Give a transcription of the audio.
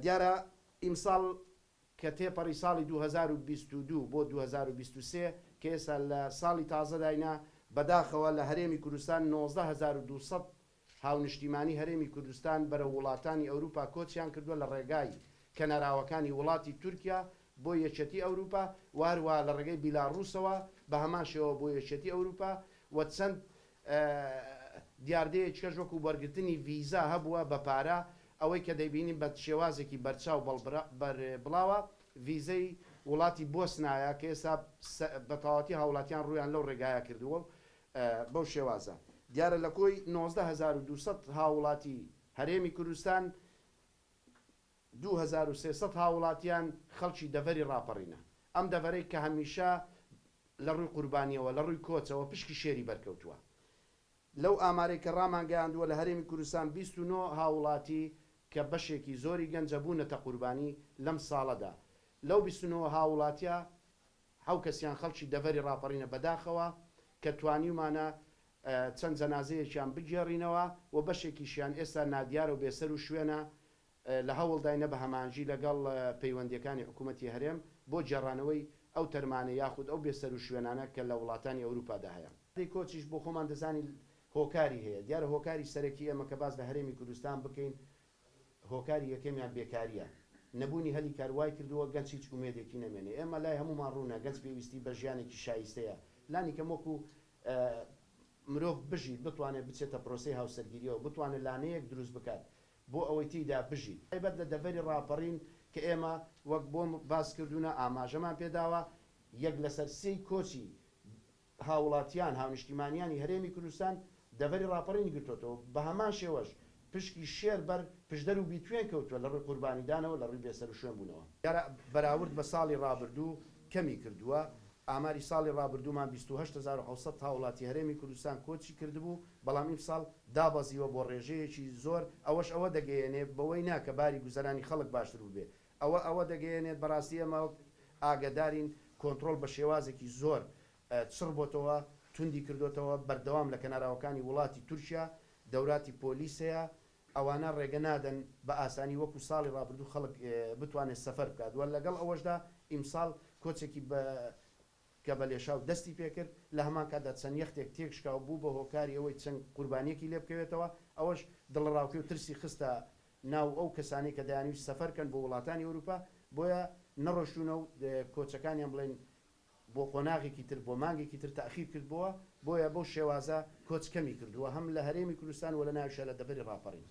دیارە ئیمساڵ کە تێپەڕی ساڵی 2022 بۆ 2023 کە ئێستا لە ساڵی تازەداینا بەداخەوە لە هەرێمی کوردستان 19200 هاونیشتیمانی هەرێمی کوردستان بەرە وڵاتانی ئەوروپا کۆچیان کردووە لە ڕێگای کەناراوەکانی وڵاتی تورکیا بۆ یەکێتی ئەوروپا وارووا لە ڕێگەی بیلاڕووسەوە بە هەمان شێوە بۆ یەکێتی ئەوروپا و چەند دیاردەیەکیش وەکو وەرگرتنی ڤیزا هەبووە بە پارە ئەوەی کە دەیبینین بە شێوازێکی بەرچاو بڵاوە ڤیزەی وڵاتی بۆسنایە کە ئێستا بەتەواوەتی هاوڵاتیان ڕویان لەو ڕێگایە کردووە بەو شێوازە. دیارە لە کۆی 19200 هاوڵاتی هەرێمی کوردستان 2300 هاوڵاتیان خەڵکی دەڤەری ڕاپەڕینە. ئەم دەڤەرەی کە هەمیشە لە ڕووی قوربانیەوە لە ڕووی کۆچەوە پشکی شێری بەرکەوتووە. لەو ئامارەی کە ڕامانگەیاندووە لە هەرێمی کوردستان 29 هاوڵاتی کە بەشێکی زۆری گەنجە بوونەتە قوربانی لەم ساڵەدا. لەو 29 هاوڵاتیە حەو کەسیان خەڵکی دەڤەری ڕاپەڕینە بەداخەوە کە توانیمانە چەند جەنازەیەکیان بگێڕینەوە و بەشێکیشیان ئێستا نادیارە و بێسەر و شوێنە لە هەوڵداینە بە هەمانجی لەگەڵ پەیوەندیەکانی حکوومەتی هەرێم بۆ جێڕانەوەی ئەو تەرمانە یاخود ئەو بێسەر و شوێنانە کە لە وڵاتانی ئەوروپادا هەیە. کۆچیش بۆ خۆمان دەزانی هۆکاری هەیە. دیارە هۆکاری سەرەکی ئەمە کە باس لە هەرێمی کوردستان بکەین هۆکاری یەکەمیان بێکاریە. نەبوونی هەلی کاروای کردووە گەنج هیچ ئومێدێکی نەمێنێ. ئێمە لای هەمومان ڕوونە گەنج پێویستی بە ژیانێکی شایستەیە. لانی کەم وەکو مرۆڤ بژیت بتوانێت بچێتە پرۆسەی هاوسەرگیریەوە بتوانێت لانەیەک دروست بکات بۆ ئەوەی تیدا بژیت. تایبەت لە دەڤەری ڕاپەڕین کە ئێمە وەک بۆ باس کردوونە ئاماژەمان پێداوە یەک لەسەر سێی کۆچی هاوڵاتیان هاونیشتیمانیانی هەرێمی کوردستان دەڤەری ڕاپەڕین گرتوتەوە بە هەمان شێوەش پشکی شێر بەر پشدەر و بیتوێن کەوتووە لە ڕووی قوربانیدانەوە لە ڕووی بێسەر و شوێن بوونەوە. دیارە بەراورد بە ساڵی ڕابردوو کەمی کردووە. ئاماری ساڵی ڕابردوومان 28700 هاوڵاتی هەرێمی کوردستان کۆچی کردبوو بەڵام ئیمساڵ دابەزیوە بۆ ڕێژەیەکی زۆر ئەوەش ئەوە دەگەیەنێت بەوەی ناکە باری گوزەرانی خەڵک باشتر بێ ئەوە دەگەیەنێت بەڕاستی ئەمە ئاگدارین کۆنتترۆل بە شێوازێکی زۆر چڕ بۆتەوە توندی کردوتەوە بەردەوام لە کەناراوەکانی وڵاتی تورکیا دەوراتی پۆلیسەیە ئەوانە ڕێگە نادەن بە ئاسانی وەکو ساڵی ڕابردوو خەڵک بتوانێت سەفەر بکات وە لەگەڵ ئەوەشدا ئیمساڵ کۆچێکی کە بە لێشاو دەستی پێکرد لە هەمان کاتدا چەند یەختێک تێکشکاو بوو بە هۆکاری ئەوەی چەند قوربانیەکی لێ بکەوێتەوە ئەوەش دڵڕاوکە و ترسی خستە ناو ئەو کەسانی کە دەیانویست سەفەرکەن بۆ وڵاتانی ئەوروپا بۆیە نەڕۆشتونە و کۆچەکانیان بڵێن بۆ قۆناغێکی تر بۆ مانگێکی تر تەخیر کردبووە بۆیە بەو شێوازە کۆچ کەمی کردووە هەم لە هەرێمی کوردستان و لە ناویشە لە دەڤەری ڕاپەڕین.